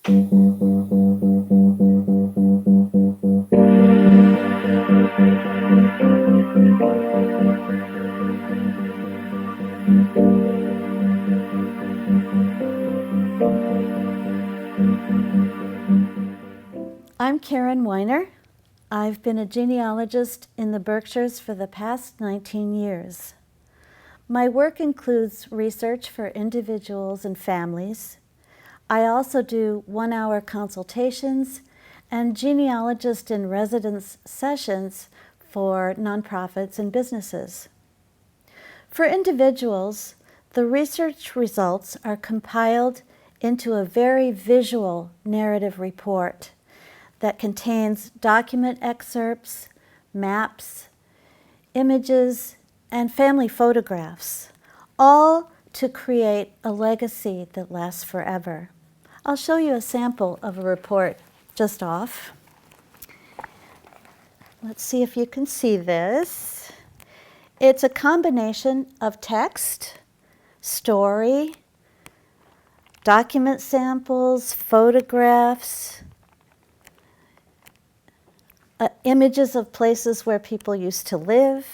I'm Keren Weiner. I've been a genealogist in the Berkshires for the past 19 years. My work includes research for individuals and families. I also do one-hour consultations and genealogist in residence sessions for nonprofits and businesses. For individuals, the research results are compiled into a very visual narrative report that contains document excerpts, maps, images, and family photographs, all to create a legacy that lasts forever. I'll show you a sample of a report just off. Let's see if you can see this. It's a combination of text, story, document samples, photographs, images of places where people used to live,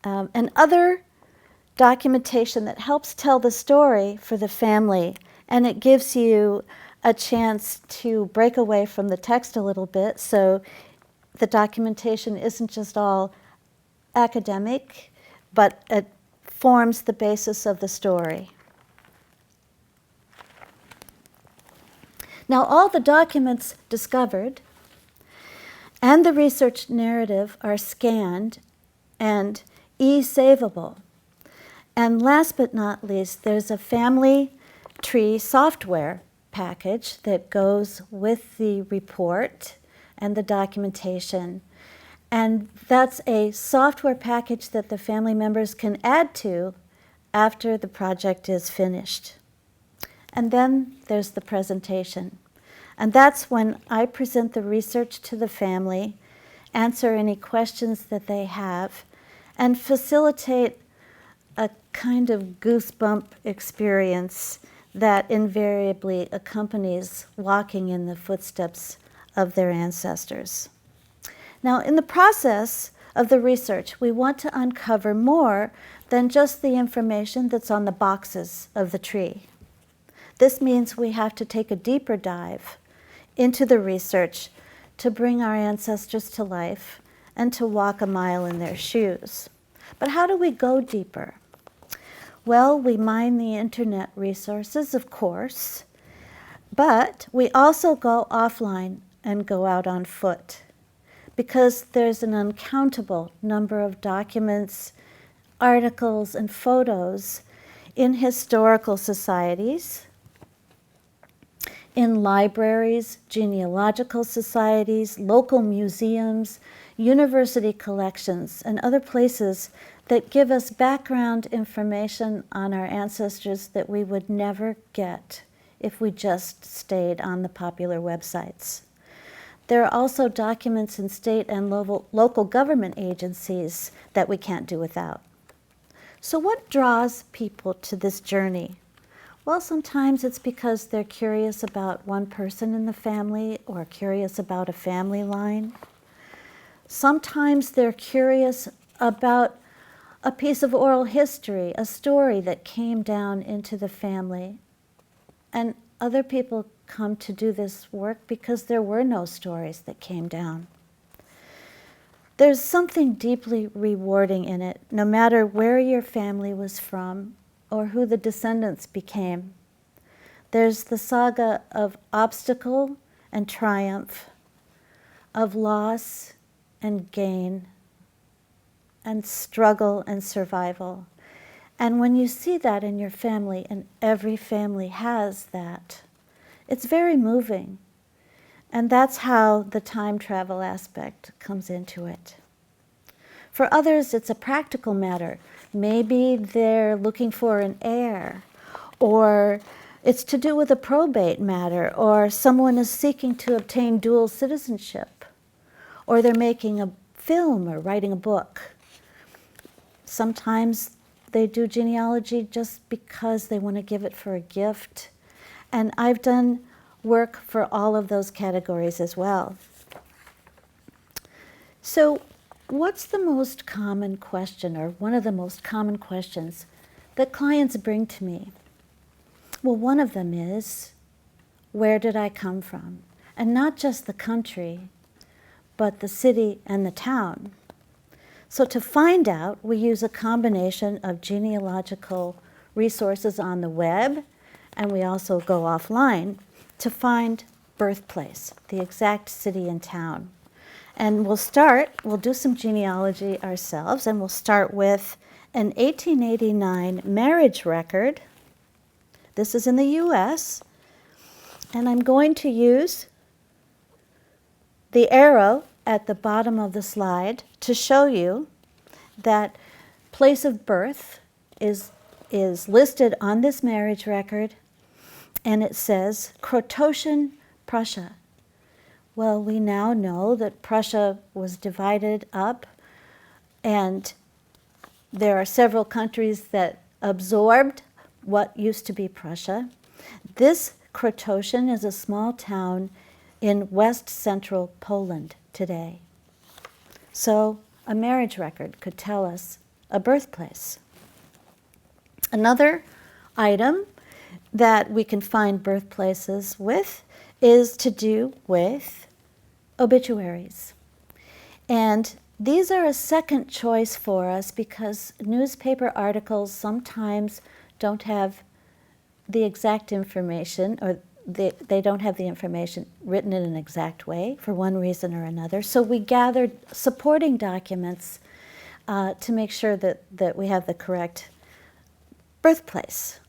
and other documentation that helps tell the story for the family. And it gives you a chance to break away from the text a little bit, so the documentation isn't just all academic, but it forms the basis of the story. Now, all the documents discovered and the research narrative are scanned and e-savable. And last but not least, there's a family tree software package that goes with the report and the documentation. And that's a software package that the family members can add to after the project is finished. And then there's the presentation. And that's when I present the research to the family, answer any questions that they have, and facilitate a kind of goosebump experience that invariably accompanies walking in the footsteps of their ancestors. Now, in the process of the research, we want to uncover more than just the information that's on the boxes of the tree. This means we have to take a deeper dive into the research to bring our ancestors to life and to walk a mile in their shoes. But how do we go deeper? Well, we mine the internet resources, of course, but we also go offline and go out on foot, because there's an uncountable number of documents, articles, and photos in historical societies, in libraries, genealogical societies, local museums, university collections, and other places that give us background information on our ancestors that we would never get if we just stayed on the popular websites. There are also documents in state and local government agencies that we can't do without. So what draws people to this journey? Well, sometimes it's because they're curious about one person in the family or curious about a family line. Sometimes they're curious about a piece of oral history, a story that came down into the family. And other people come to do this work because there were no stories that came down. There's something deeply rewarding in it, no matter where your family was from or who the descendants became. There's the saga of obstacle and triumph, of loss and gain, and struggle and survival. And when you see that in your family, and every family has that, it's very moving. And that's how the time travel aspect comes into it. For others, it's a practical matter. Maybe they're looking for an heir, or it's to do with a probate matter, or someone is seeking to obtain dual citizenship, or they're making a film or writing a book. Sometimes they do genealogy just because they want to give it for a gift. And I've done work for all of those categories as well. So what's the most common question, or one of the most common questions that clients bring to me? Well, one of them is, where did I come from? And not just the country, but the city and the town. So to find out, we use a combination of genealogical resources on the web, and we also go offline to find birthplace, the exact city and town. And we'll do some genealogy ourselves, and we'll start with an 1889 marriage record. This is in the US, and I'm going to use the arrow at the bottom of the slide to show you that place of birth is listed on this marriage record, and it says Kroatischen Prussia. Well, we now know that Prussia was divided up, and there are several countries that absorbed what used to be Prussia. This Kroatischen is a small town in west central Poland today. So a marriage record could tell us a birthplace. Another item that we can find birthplaces with is to do with obituaries. And these are a second choice for us because newspaper articles sometimes don't have the exact information, or they don't have the information written in an exact way for one reason or another. So we gathered supporting documents to make sure that we have the correct birthplace.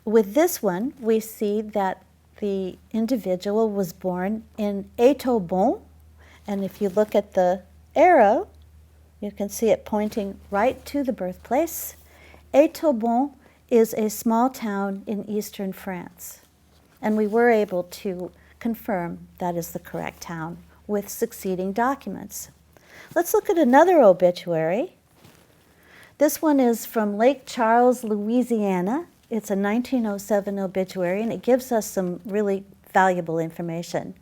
With this one, we see that the individual was born in Étaubon, and if you look at the arrow, you can see it pointing right to the birthplace. Étaubon is a small town in eastern France, and we were able to confirm that is the correct town with succeeding documents. Let's look at another obituary. This one is from Lake Charles, Louisiana. It's a 1907 obituary, and it gives us some really valuable information.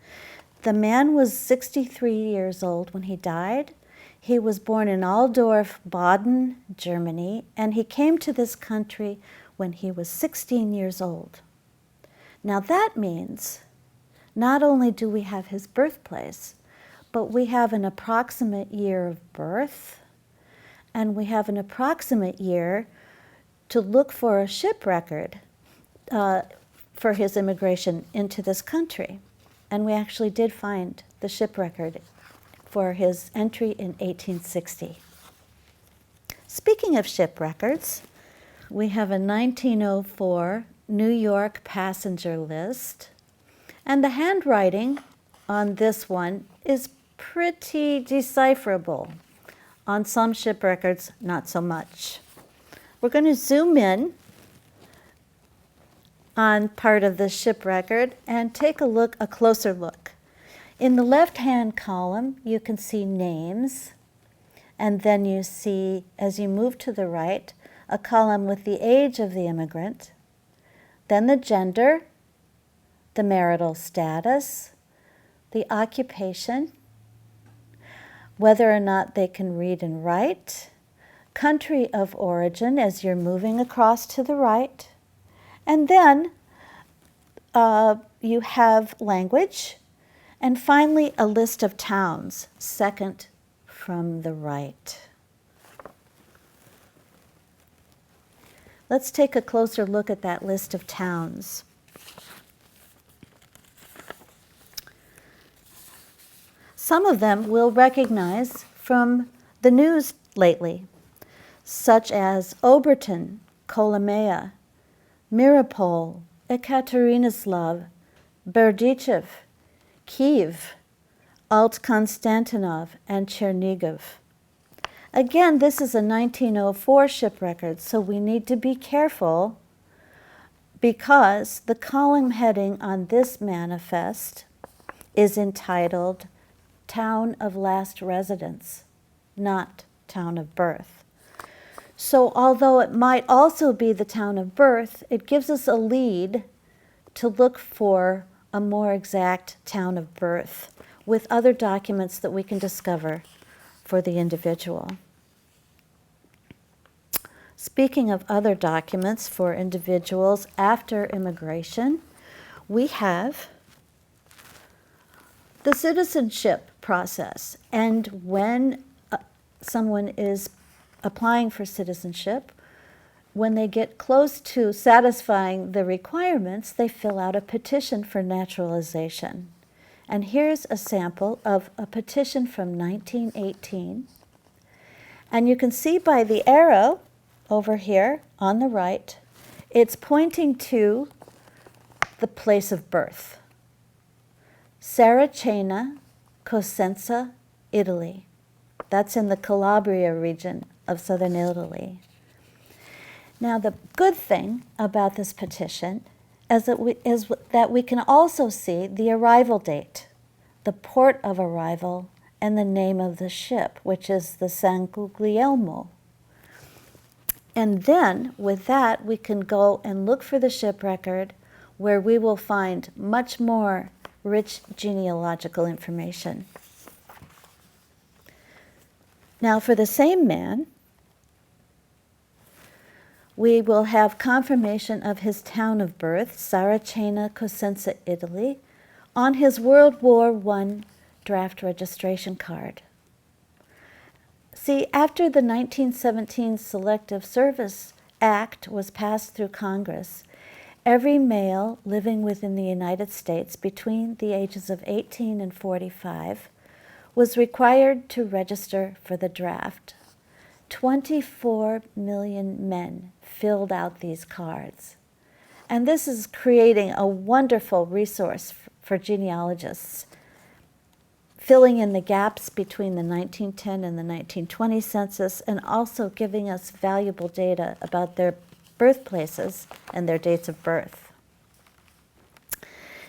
The man was 63 years old when he died. He was born in Altdorf, Baden, Germany, and he came to this country when he was 16 years old. Now that means not only do we have his birthplace, but we have an approximate year of birth, and we have an approximate year to look for a ship record for his immigration into this country. And we actually did find the ship record for his entry in 1860. Speaking of ship records, we have a 1904 New York passenger list, and the handwriting on this one is pretty decipherable. On some ship records, not so much. We're going to zoom in on part of the ship record and take a closer look. In the left-hand column, you can see names, and then you see, as you move to the right, a column with the age of the immigrant, then the gender, the marital status, the occupation, whether or not they can read and write, country of origin as you're moving across to the right, and then you have language, and finally a list of towns, second from the right. Let's take a closer look at that list of towns. Some of them we'll recognize from the news lately, such as Oberton, Kolomea, Mirapol, Ekaterinoslav, Berdichev, Kiev, Alt-Konstantinov, and Chernigov. Again, this is a 1904 ship record, so we need to be careful because the column heading on this manifest is entitled Town of Last Residence, not Town of Birth. So although it might also be the town of birth, it gives us a lead to look for a more exact town of birth with other documents that we can discover for the individual. Speaking of other documents for individuals after immigration, we have the citizenship process. And when someone is applying for citizenship, when they get close to satisfying the requirements, they fill out a petition for naturalization. And here's a sample of a petition from 1918. And you can see by the arrow over here on the right, it's pointing to the place of birth. Saracena, Cosenza, Italy. That's in the Calabria region of southern Italy. Now, the good thing about this petition is that we can also see the arrival date, the port of arrival, and the name of the ship, which is the San Guglielmo. And then, with that, we can go and look for the ship record, where we will find much more rich genealogical information. Now, for the same man, we will have confirmation of his town of birth, Saracena, Cosenza, Italy, on his World War I draft registration card. See, after the 1917 Selective Service Act was passed through Congress, every male living within the United States between the ages of 18 and 45 was required to register for the draft. 24 million men filled out these cards. And this is creating a wonderful resource for genealogists, filling in the gaps between the 1910 and the 1920 census, and also giving us valuable data about their birthplaces and their dates of birth.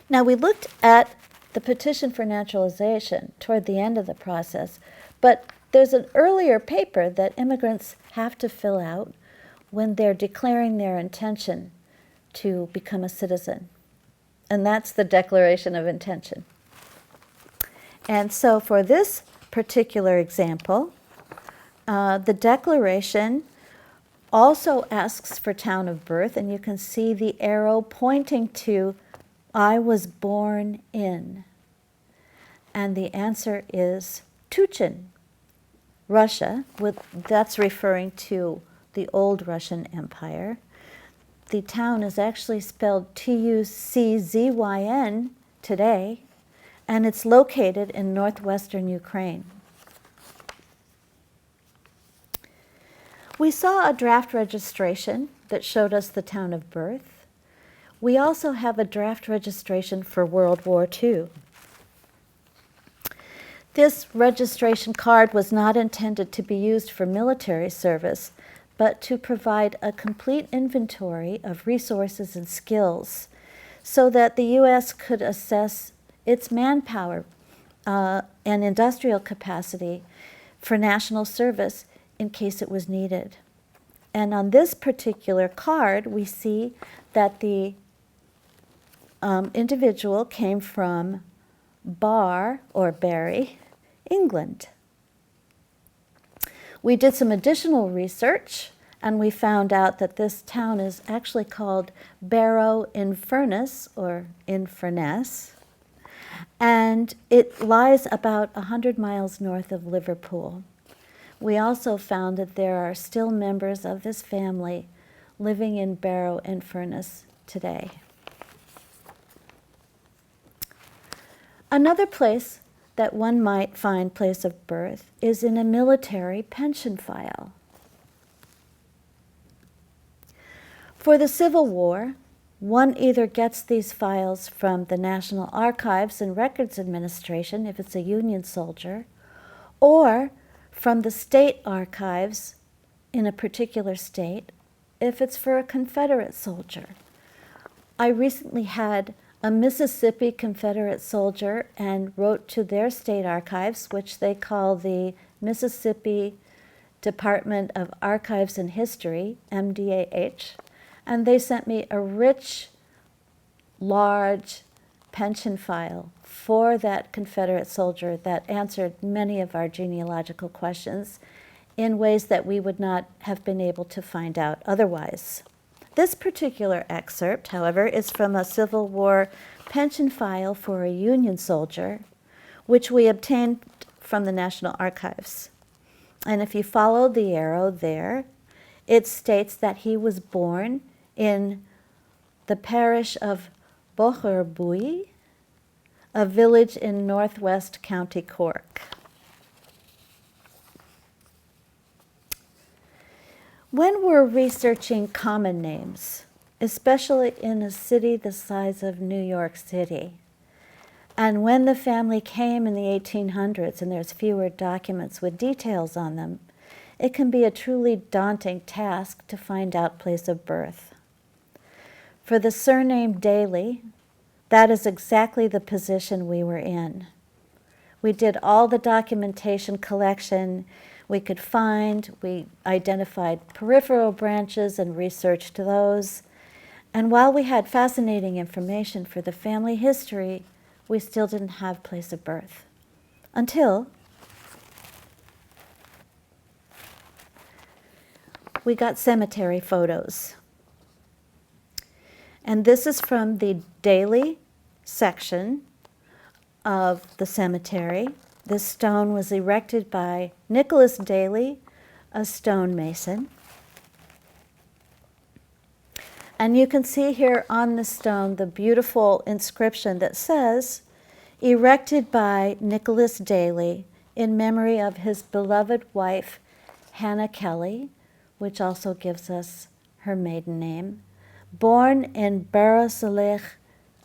Now, we looked at the petition for naturalization toward the end of the process, but there's an earlier paper that immigrants have to fill out when they're declaring their intention to become a citizen, and that's the Declaration of Intention. And so for this particular example, the declaration also asks for town of birth, and you can see the arrow pointing to I was born in. And the answer is Tuchin, Russia. That's referring to the old Russian Empire. The town is actually spelled Tuczyn today, and it's located in northwestern Ukraine. We saw a draft registration that showed us the town of birth. We also have a draft registration for World War II. This registration card was not intended to be used for military service, but to provide a complete inventory of resources and skills so that the U.S. could assess its manpower and industrial capacity for national service in case it was needed. And on this particular card, we see that the individual came from Bar, or Barry, England. We did some additional research, and we found out that this town is actually called Barrow-in-Furness, or Inverness, and it lies about 100 miles north of Liverpool. We also found that there are still members of this family living in Barrow-in-Furness today. Another place that one might find place of birth is in a military pension file. For the Civil War, one either gets these files from the National Archives and Records Administration if it's a Union soldier, or from the state archives in a particular state if it's for a Confederate soldier. I recently had a Mississippi Confederate soldier and wrote to their state archives, which they call the Mississippi Department of Archives and History, MDAH, and they sent me a rich large pension file for that Confederate soldier that answered many of our genealogical questions in ways that we would not have been able to find out otherwise. This particular excerpt, however, is from a Civil War pension file for a Union soldier, which we obtained from the National Archives. And if you follow the arrow there, it states that he was born in the parish of Bocherbui, a village in northwest County Cork. When we're researching common names, especially in a city the size of New York City, and when the family came in the 1800s and there's fewer documents with details on them, it can be a truly daunting task to find out place of birth. For the surname Daly, that is exactly the position we were in. We did all the documentation collection we could find. We identified peripheral branches and researched those. And while we had fascinating information for the family history, we still didn't have place of birth. Until we got cemetery photos. And this is from the Daly section of the cemetery. This stone was erected by Nicholas Daly, a stonemason. And you can see here on the stone the beautiful inscription that says, erected by Nicholas Daly in memory of his beloved wife, Hannah Kelly, which also gives us her maiden name, born in Barrow-Salech,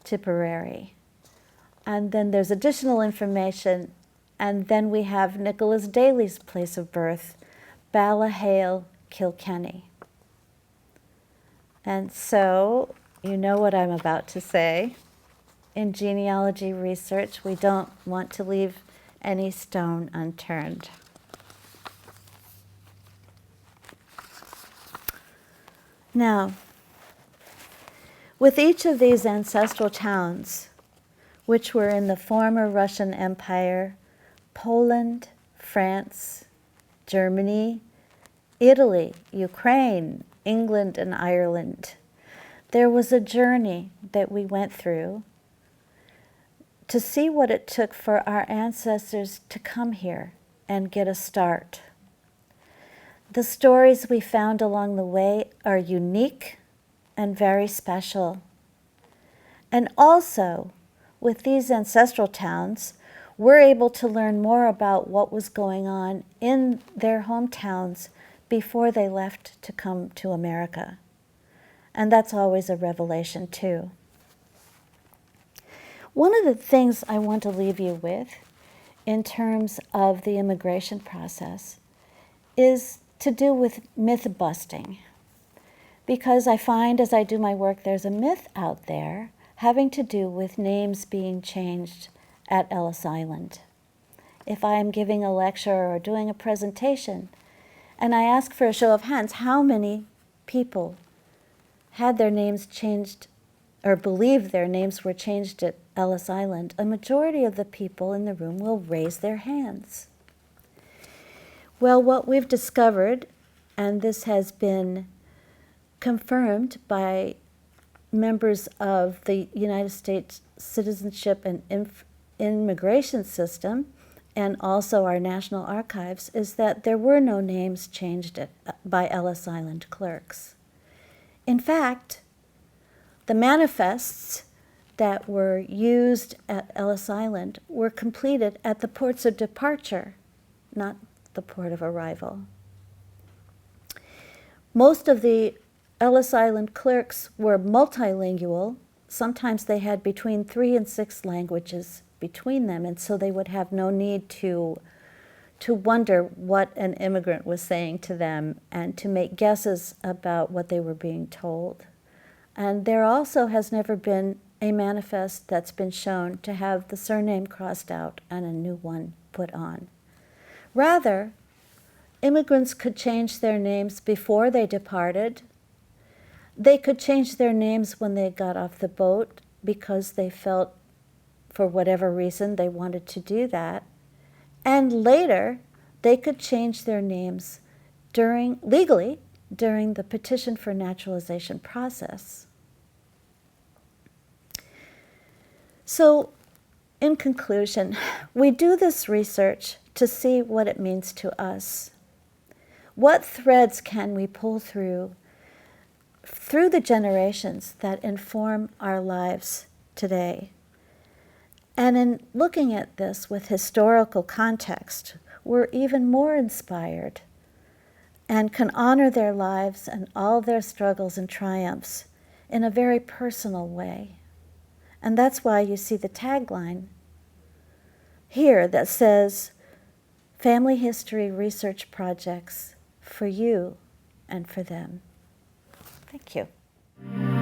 Tipperary. And then there's additional information, and then we have Nicholas Daly's place of birth, Ballahale, Kilkenny. And so, you know what I'm about to say. In genealogy research, we don't want to leave any stone unturned. Now, with each of these ancestral towns, which were in the former Russian Empire, Poland, France, Germany, Italy, Ukraine, England, and Ireland, there was a journey that we went through to see what it took for our ancestors to come here and get a start. The stories we found along the way are unique and very special. And also, with these ancestral towns, we're able to learn more about what was going on in their hometowns before they left to come to America. And that's always a revelation, too. One of the things I want to leave you with in terms of the immigration process is to do with myth busting. Because I find as I do my work, there's a myth out there having to do with names being changed at Ellis Island. If I am giving a lecture or doing a presentation, and I ask for a show of hands, how many people had their names changed or believed their names were changed at Ellis Island, a majority of the people in the room will raise their hands. Well, what we've discovered, and this has been confirmed by members of the United States Citizenship and Immigration System, and also our National Archives, is that there were no names changed by Ellis Island clerks. In fact, the manifests that were used at Ellis Island were completed at the ports of departure, not the port of arrival. Most of the Ellis Island clerks were multilingual. Sometimes they had between 3 and 6 languages between them, and so they would have no need to wonder what an immigrant was saying to them and to make guesses about what they were being told. And there also has never been a manifest that's been shown to have the surname crossed out and a new one put on. Rather, immigrants could change their names before they departed. They could change their names when they got off the boat, because they felt, for whatever reason, they wanted to do that. And later, they could change their names legally during the petition for naturalization process. So, in conclusion, we do this research to see what it means to us. What threads can we pull through the generations that inform our lives today? And in looking at this with historical context, we're even more inspired and can honor their lives and all their struggles and triumphs in a very personal way. And that's why you see the tagline here that says, Family History Research Projects for you and for them. Thank you.